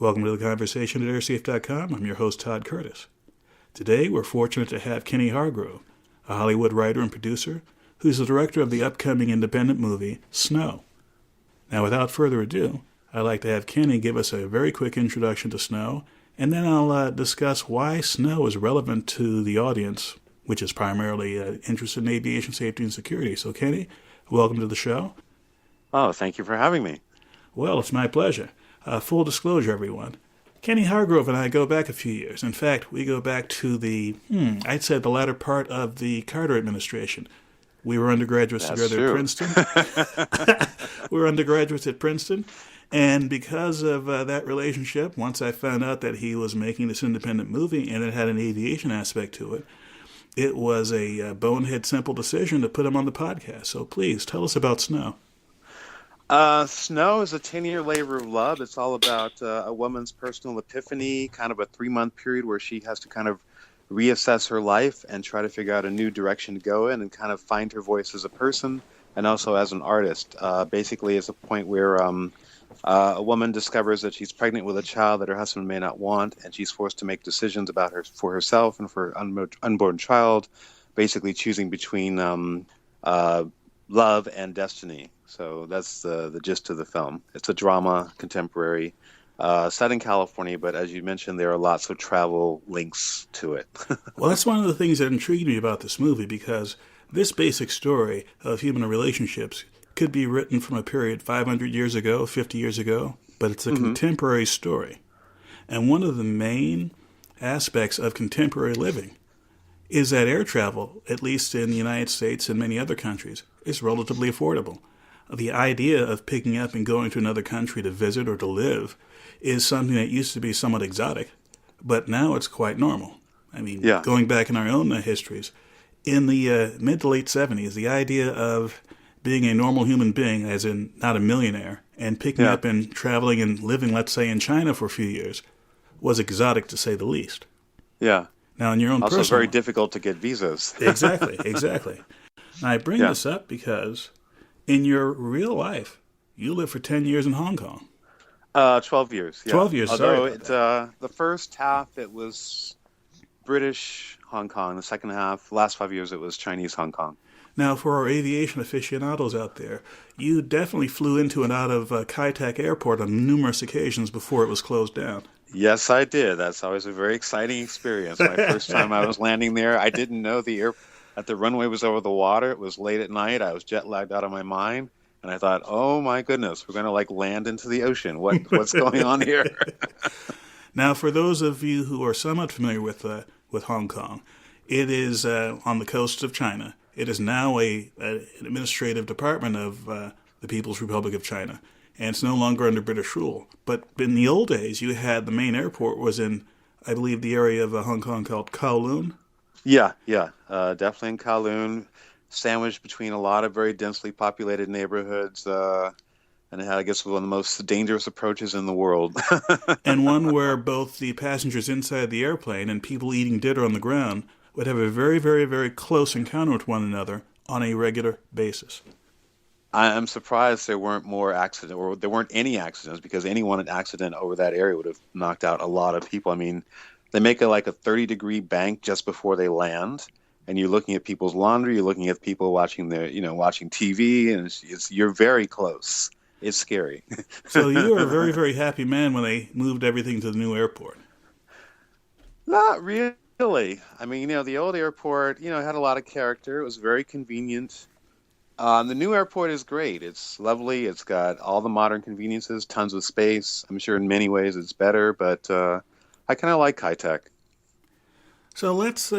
Welcome to the conversation at airsafe.com. I'm your host, Todd Curtis. Today, we're fortunate to have Kenny Hargrove, a Hollywood writer and producer, who's the director of the upcoming independent movie, Snow. Now, without further ado, I'd like to have Kenny give us a very quick introduction to Snow, and then I'll discuss why Snow is relevant to the audience, which is primarily interested in aviation safety and security. So, Kenny, welcome to the show. Oh, thank you for having me. Well, it's my pleasure. Full disclosure, everyone. Kenny Hargrove and I go back a few years. In fact, we go back to I'd say the latter part of the Carter administration. We were undergraduates together at Princeton. We were undergraduates at Princeton. And because of that relationship, once I found out that he was making this independent movie and it had an aviation aspect to it, it was a bonehead simple decision to put him on the podcast. So please, tell us about Snow. Snow is a 10-year labor of love. It's all about a woman's personal epiphany, kind of a 3-month period where she has to kind of reassess her life and try to figure out a new direction to go in and kind of find her voice as a person and also as an artist. Basically, it's a point where a woman discovers that she's pregnant with a child that her husband may not want, and she's forced to make decisions about her for herself and for her unborn child, basically choosing between love and destiny. So that's the gist of the film. It's a drama, contemporary, set in California, but as you mentioned, there are lots of travel links to it. Well, that's one of the things that intrigued me about this movie, because this basic story of human relationships could be written from a period 500 years ago, 50 years ago, but it's a contemporary story. And one of the main aspects of contemporary living is that air travel, at least in the United States and many other countries, is relatively affordable. The idea of picking up and going to another country to visit or to live is something that used to be somewhat exotic, but now it's quite normal. I mean, Going back in our own histories, in the mid to late 70s, the idea of being a normal human being, as in not a millionaire, and picking up and traveling and living, let's say, in China for a few years, was exotic to say the least. Yeah. Now, in your own also personal... very difficult to get visas. Exactly. Now, I bring this up because in your real life, you lived for 10 years in Hong Kong. 12 years, yeah. 12 years, Although the first half, it was British Hong Kong. The second half, last 5 years, it was Chinese Hong Kong. Now, for our aviation aficionados out there, you definitely flew into and out of Kai Tak Airport on numerous occasions before it was closed down. Yes, I did. That's always a very exciting experience. My first time I was landing there, I didn't know that the runway was over the water. It was late at night. I was jet lagged out of my mind. And I thought, oh my goodness, we're going to land into the ocean. What's going on here? Now, for those of you who are somewhat familiar with Hong Kong, it is on the coast of China. It is now an administrative department of the People's Republic of China, and it's no longer under British rule. But in the old days, you had the main airport was in, I believe, the area of Hong Kong called Kowloon. Yeah, definitely in Kowloon, sandwiched between a lot of very densely populated neighborhoods, and it had, I guess, one of the most dangerous approaches in the world. And one where both the passengers inside the airplane and people eating dinner on the ground would have a very, very, very close encounter with one another on a regular basis. I'm surprised there weren't more accidents, or there weren't any accidents, because any one accident over that area would have knocked out a lot of people. I mean, they make a 30-degree bank just before they land, and you're looking at people's laundry, you're looking at people watching watching TV, and you're very close. It's scary. So you were a very, very happy man when they moved everything to the new airport. Not really. I mean, the old airport, had a lot of character. It was very convenient. The new airport is great. It's lovely. It's got all the modern conveniences, tons of space. I'm sure in many ways it's better, but I kind of like Kai Tak. So let's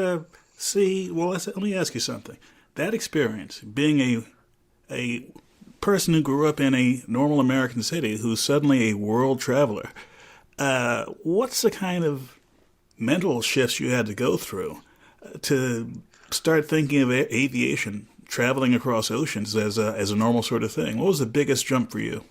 see. Well, let me ask you something. That experience, being a person who grew up in a normal American city who's suddenly a world traveler, what's the kind of mental shifts you had to go through to start thinking of aviation, traveling across oceans as a normal sort of thing? What was the biggest jump for you?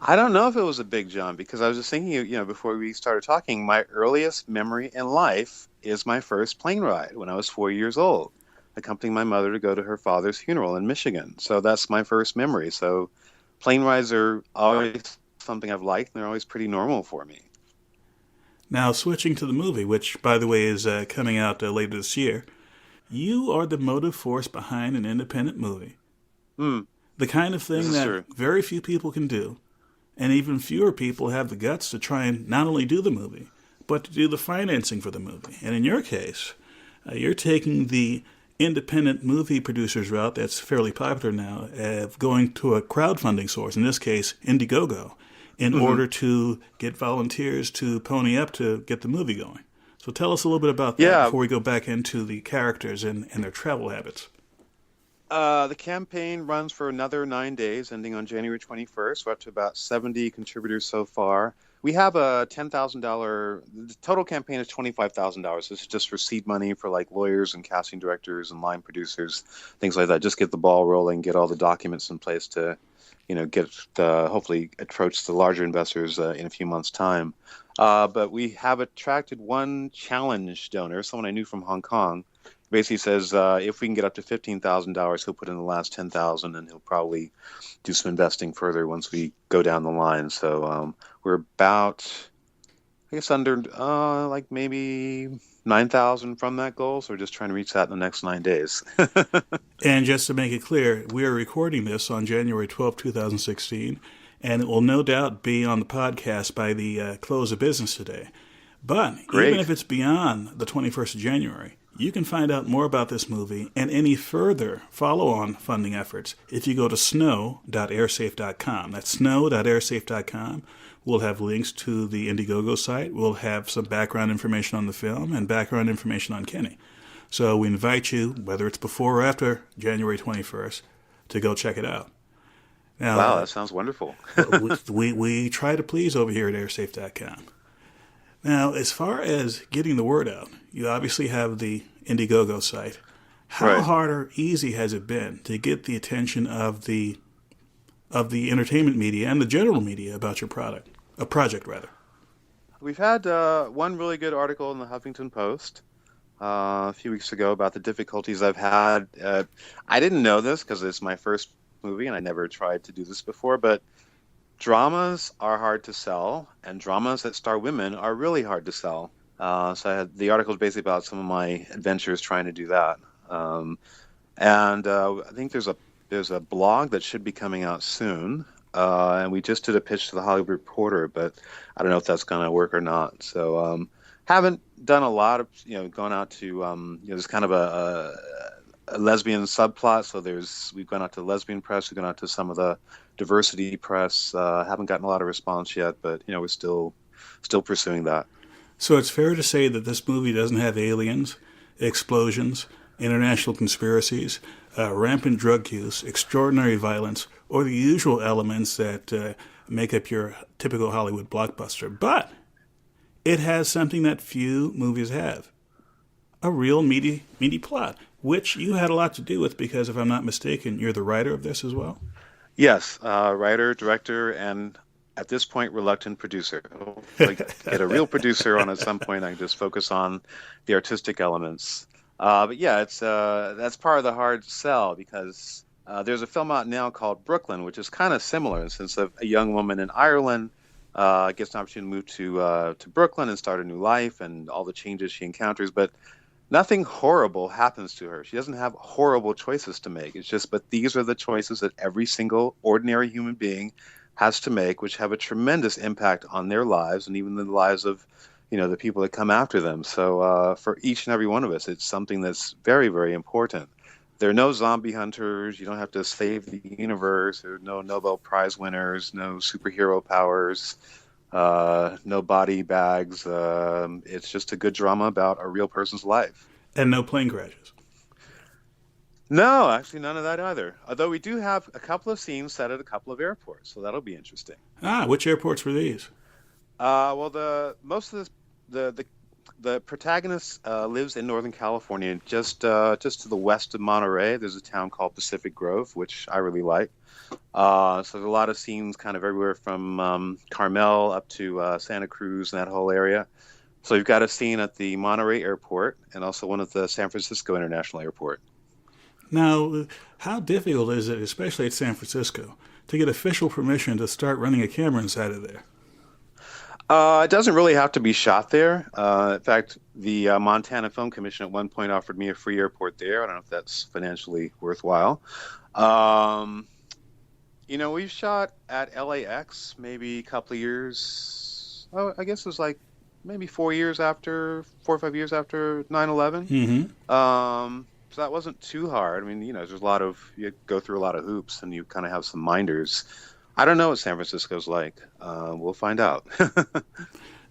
I don't know if it was a big jump, because I was just thinking, before we started talking, my earliest memory in life is my first plane ride when I was 4 years old, accompanying my mother to go to her father's funeral in Michigan. So that's my first memory. So plane rides are always something I've liked, and they're always pretty normal for me. Now, switching to the movie, which, by the way, is coming out later this year, you are the motive force behind an independent movie. Mm, The kind of this thing is that true. very few people can do, and even fewer people have the guts to try and not only do the movie, but to do the financing for the movie. And in your case, you're taking the independent movie producers route that's fairly popular now, of going to a crowdfunding source, in this case, Indiegogo, in order to get volunteers to pony up to get the movie going. So tell us a little bit about that Yeah, before we go back into the characters and their travel habits. the campaign runs for another 9 days, ending on January 21st. We're up to about 70 contributors so far. We have a $10,000. The total campaign is $25,000. This is just for seed money for like lawyers and casting directors and line producers, things like that. Just get the ball rolling, get all the documents in place to, get hopefully approach the larger investors in a few months' time. But we have attracted one challenge donor, someone I knew from Hong Kong. Basically says if we can get up to $15,000, he'll put in the last 10,000, and he'll probably do some investing further once we go down the line. So we're about, I guess, under like maybe 9,000 from that goal. So we're just trying to reach that in the next 9 days. And just to make it clear, we are recording this on January 12, 2016, and it will no doubt be on the podcast by the close of business today. But even Great. if it's beyond the 21st of January, you can find out more about this movie and any further follow-on funding efforts if you go to snow.airsafe.com. That's snow.airsafe.com. We'll have links to the Indiegogo site. We'll have some background information on the film and background information on Kenny. So we invite you, whether it's before or after January 21st, to go check it out. Now, Wow, that sounds wonderful. we try to please over here at airsafe.com. Now, as far as getting the word out, you obviously have the Indiegogo site. How Right. hard or easy has it been to get the attention of the entertainment media and the general media about your project rather? We've had one really good article in the Huffington Post a few weeks ago about the difficulties I've had. I didn't know this because it's my first movie and I never tried to do this before, but dramas are hard to sell, and dramas that star women are really hard to sell. The article is basically about some of my adventures trying to do that. And I think there's a blog that should be coming out soon. And we just did a pitch to the Hollywood Reporter, but I don't know if that's going to work or not. So haven't done a lot of, gone out to, there's kind of a lesbian subplot. So we've gone out to lesbian press, we've gone out to some of the diversity press. Haven't gotten a lot of response yet, but we're still pursuing that. So it's fair to say that this movie doesn't have aliens, explosions, international conspiracies, rampant drug use, extraordinary violence, or the usual elements that make up your typical Hollywood blockbuster. But it has something that few movies have: a real meaty plot, which you had a lot to do with because, if I'm not mistaken, you're the writer of this as well? Yes, writer, director, and at this point, reluctant producer. Hopefully get a real producer on at some point. I can just focus on the artistic elements. But yeah, that's part of the hard sell because there's a film out now called Brooklyn, which is kind of similar in the sense of a young woman in Ireland gets an opportunity to move to Brooklyn and start a new life and all the changes she encounters. But nothing horrible happens to her. She doesn't have horrible choices to make. It's just, but these are the choices that every single ordinary human being has to make, which have a tremendous impact on their lives and even the lives of, the people that come after them. So for each and every one of us, it's something that's very, very important. There are no zombie hunters. You don't have to save the universe. There are no Nobel Prize winners, no superhero powers, no body bags. It's just a good drama about a real person's life. And no plane crashes. No, actually none of that either. Although we do have a couple of scenes set at a couple of airports, so that'll be interesting. Which airports were these? Well, the protagonist lives in Northern California, just to the west of Monterey. There's a town called Pacific Grove, which I really like. So there's a lot of scenes kind of everywhere from Carmel up to Santa Cruz and that whole area. So you've got a scene at the Monterey Airport and also one at the San Francisco International Airport. Now, how difficult is it, especially at San Francisco, to get official permission to start running a camera inside of there? It doesn't really have to be shot there. In fact, the Montana Film Commission at one point offered me a free airport there. I don't know if that's financially worthwhile. Um, we've shot at LAX maybe a couple of years. Oh, I guess it was like maybe 4 or 5 years after 9/11. Mm-hmm. So that wasn't too hard. I mean, you go through a lot of hoops and you kind of have some minders. I don't know what San Francisco's like. We'll find out.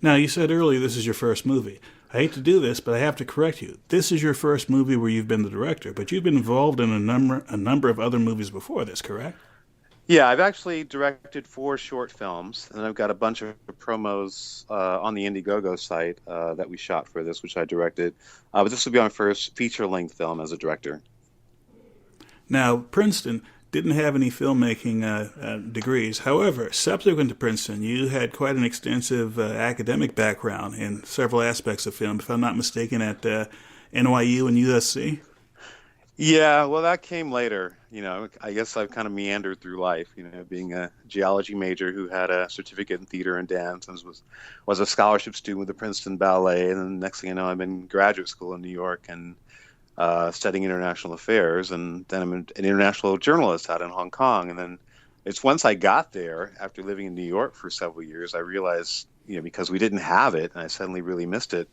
Now, you said earlier this is your first movie. I hate to do this, but I have to correct you. This is your first movie where you've been the director, but you've been involved in a number of other movies before this, correct? Yeah, I've actually directed 4 short films, and I've got a bunch of promos on the Indiegogo site that we shot for this, which I directed. But this will be my first feature-length film as a director. Now, Princeton didn't have any filmmaking degrees. However, subsequent to Princeton, you had quite an extensive academic background in several aspects of film, if I'm not mistaken, at NYU and USC. Yeah, well, that came later. I guess I've kind of meandered through life, being a geology major who had a certificate in theater and dance and was a scholarship student with the Princeton Ballet. And then next thing I know, I'm in graduate school in New York and studying international affairs. And then I'm an international journalist out in Hong Kong. And then it's once I got there, after living in New York for several years, I realized, because we didn't have it, and I suddenly really missed it,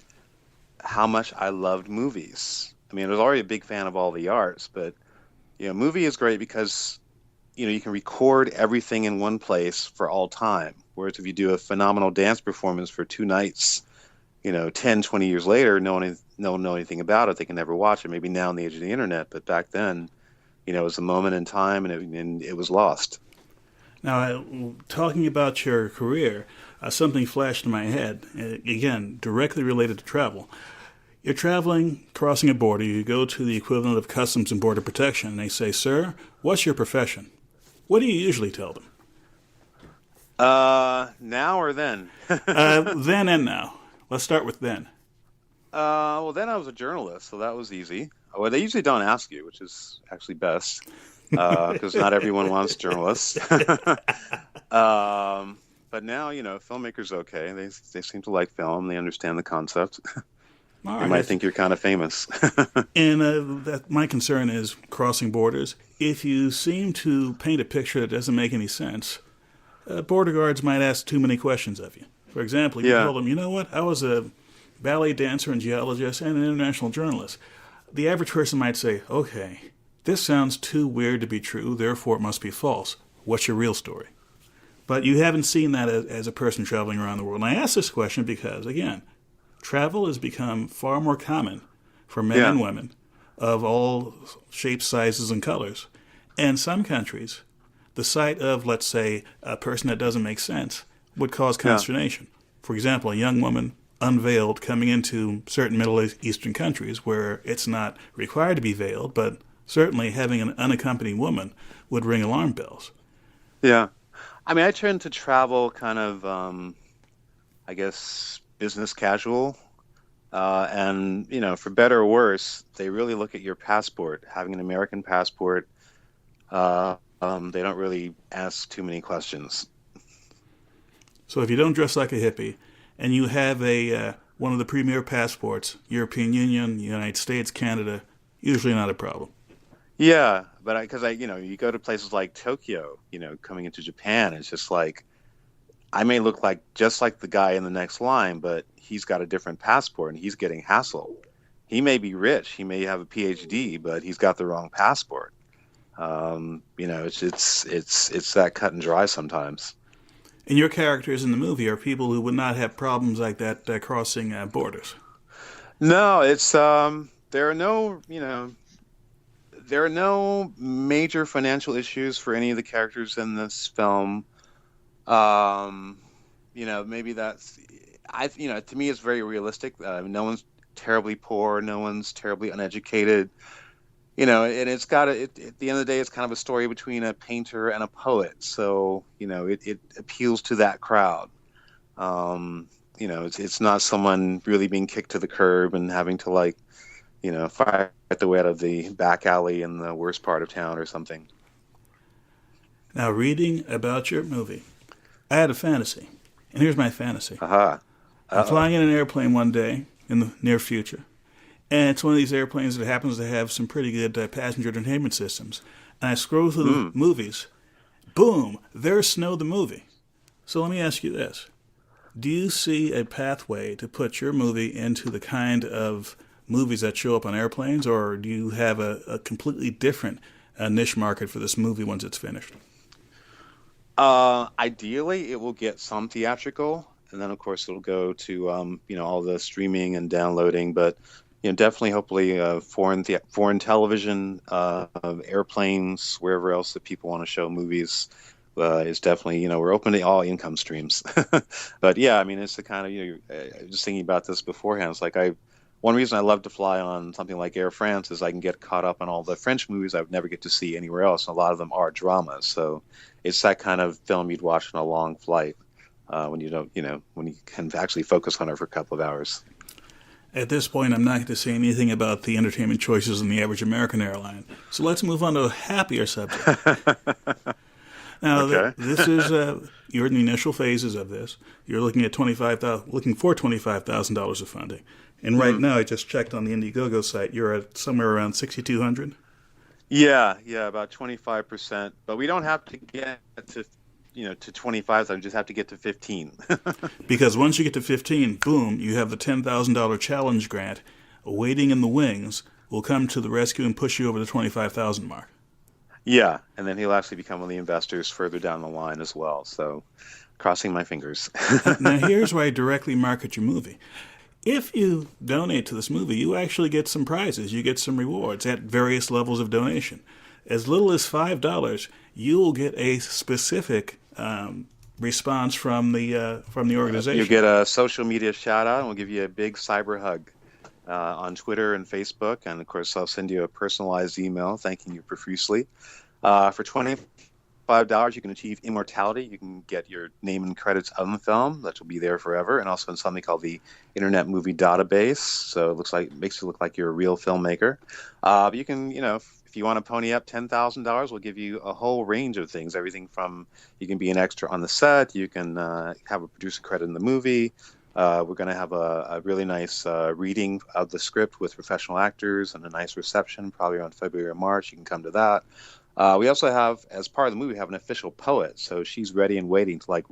how much I loved movies. I mean, I was already a big fan of all the arts, but movie is great because you can record everything in one place for all time. Whereas if you do a phenomenal dance performance for 2 nights, 10, 20 years later, no one know anything about it. They can never watch it. Maybe now in the age of the internet, but back then, it was a moment in time, and it was lost. Now, talking about your career, something flashed in my head. Again, directly related to travel. You're traveling, crossing a border, you go to the equivalent of Customs and Border Protection, and they say, "Sir, what's your profession?" What do you usually tell them? Now or then? Then and now. Let's start with then. Well, then I was a journalist, so that was easy. Well, they usually don't ask you, which is actually best, because not everyone wants journalists. But now, filmmakers okay. They seem to like film. They understand the concept. They might think you're kind of famous. And my concern is crossing borders. If you seem to paint a picture that doesn't make any sense, border guards might ask too many questions of you. For example, you tell them, "You know what? I was a ballet dancer and geologist and an international journalist." The average person might say, "Okay, this sounds too weird to be true, therefore it must be false. What's your real story?" But you haven't seen that as a person traveling around the world. And I ask this question because, again, travel has become far more common for men and women of all shapes, sizes, and colors. And some countries, the sight of, let's say, a person that doesn't make sense would cause consternation. For example, a young woman unveiled coming into certain Middle Eastern countries where it's not required to be veiled, but certainly having an unaccompanied woman would ring alarm bells. Yeah. I mean, I tend to travel kind of, I guess, business casual. And, for better or worse, they really look at your passport. Having an American passport, they don't really ask too many questions. So if you don't dress like a hippie and you have one of the premier passports, European Union, United States, Canada, usually not a problem. Yeah, but because you go to places like Tokyo, coming into Japan, it's just like, I may look like just like the guy in the next line, but he's got a different passport and he's getting hassled. He may be rich, he may have a PhD, but he's got the wrong passport. It's that cut and dry sometimes. And your characters in the movie are people who would not have problems like that crossing borders. No, it's there are no major financial issues for any of the characters in this film. Maybe that's, to me it's very realistic. No one's terribly poor, no one's terribly uneducated. And it's got at the end of the day, it's kind of a story between a painter and a poet. So, it appeals to that crowd. It's not someone really being kicked to the curb and having to fight their way out of the back alley in the worst part of town or something. Now, reading about your movie, I had a fantasy. And here's my fantasy. Uh-huh. I'm flying in an airplane one day in the near future. And it's one of these airplanes that happens to have some pretty good passenger entertainment systems. And I scroll through the movies. Boom! There's Snow the movie. So let me ask you this. Do you see a pathway to put your movie into the kind of movies that show up on airplanes, or do you have a completely different niche market for this movie once it's finished? Ideally, it will get some theatrical, and then of course it'll go to all the streaming and downloading. But definitely, hopefully, foreign television, airplanes, wherever else that people want to show movies. Is definitely, we're open to all income streams. But yeah, I mean, it's the kind of, just thinking about this beforehand. It's like one reason I love to fly on something like Air France is I can get caught up on all the French movies I would never get to see anywhere else. And a lot of them are dramas. So it's that kind of film you'd watch on a long flight when you don't, when you can actually focus on it for a couple of hours. At this point, I'm not going to say anything about the entertainment choices in the average American airline. So let's move on to a happier subject. Now, Okay. This is you're in the initial phases of this. You're looking for $25,000 of funding, and right now, I just checked on the Indiegogo site. You're at somewhere around 6,200. Yeah, about 25%. But we don't have to get to 25. So we just have to get to 15. Because once you get to 15, boom, you have the $10,000 challenge grant waiting in the wings. Will come to the rescue and push you over the 25,000 mark. Yeah, and then he'll actually become one of the investors further down the line as well. So, crossing my fingers. Now, here's where I directly market your movie. If you donate to this movie, you actually get some prizes. You get some rewards at various levels of donation. As little as $5, you will get a specific response from the organization. You get a social media shout out, and we'll give you a big cyber hug on Twitter and Facebook. And of course, I'll send you a personalized email thanking you profusely. For $25, you can achieve immortality. You can get your name and credits on the film that will be there forever, and also in something called the Internet Movie Database. So makes you look like you're a real filmmaker. But you can, if you want to pony up $10,000, we'll give you a whole range of things. Everything from you can be an extra on the set, you can have a producer credit in the movie. We're going to have a really nice reading of the script with professional actors and a nice reception, probably around February or March. You can come to that. We also have, as part of the movie, we have an official poet. So she's ready and waiting to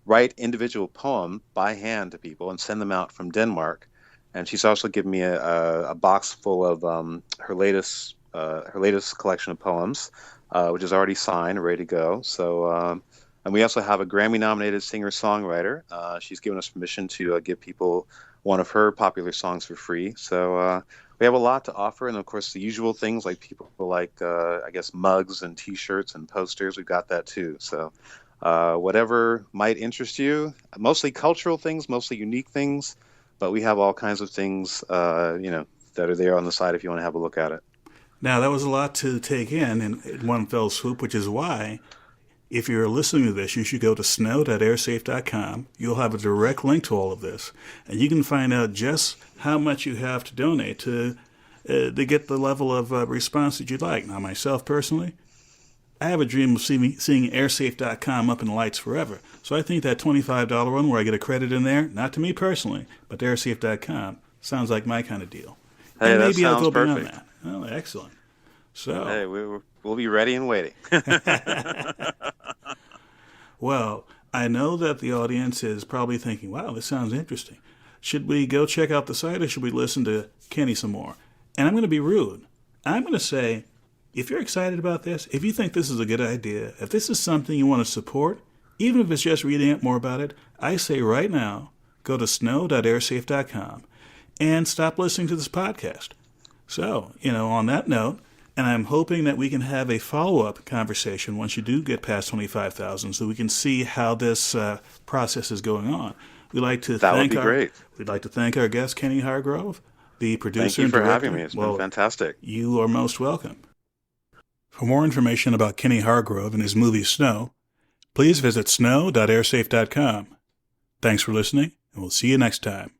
write individual poem by hand to people and send them out from Denmark. And she's also given me a box full of her latest collection of poems, which is already signed and ready to go. So. And we also have a Grammy-nominated singer-songwriter. She's given us permission to give people one of her popular songs for free. So we have a lot to offer. And, of course, the usual things like people like, mugs and T-shirts and posters. We've got that, too. So whatever might interest you, mostly cultural things, mostly unique things. But we have all kinds of things, that are there on the side if you want to have a look at it. Now, that was a lot to take in one fell swoop, which is why... if you're listening to this, you should go to snow.airsafe.com. You'll have a direct link to all of this, and you can find out just how much you have to donate to get the level of response that you'd like. Now, myself personally, I have a dream of seeing airsafe.com up in the lights forever. So I think that $25 one where I get a credit in there, not to me personally, but to airsafe.com, sounds like my kind of deal. Hey, and that maybe I'll sounds go beyond perfect. that. Oh, excellent. So, hey, we'll be ready and waiting. Well, I know that the audience is probably thinking, wow, this sounds interesting. Should we go check out the site or should we listen to Kenny some more? And I'm going to be rude. I'm going to say, if you're excited about this, if you think this is a good idea, if this is something you want to support, even if it's just reading up more about it, I say right now, go to snow.airsafe.com and stop listening to this podcast. So, on that note, and I'm hoping that we can have a follow-up conversation once you do get past 25,000 so we can see how this process is going on. We'd like to great. We'd like to thank our guest, Kenny Hargrove, the producer and director. Thank you for director. having me. It's been fantastic. You are most welcome. For more information about Kenny Hargrove and his movie Snow, please visit snow.airsafe.com. Thanks for listening, and we'll see you next time.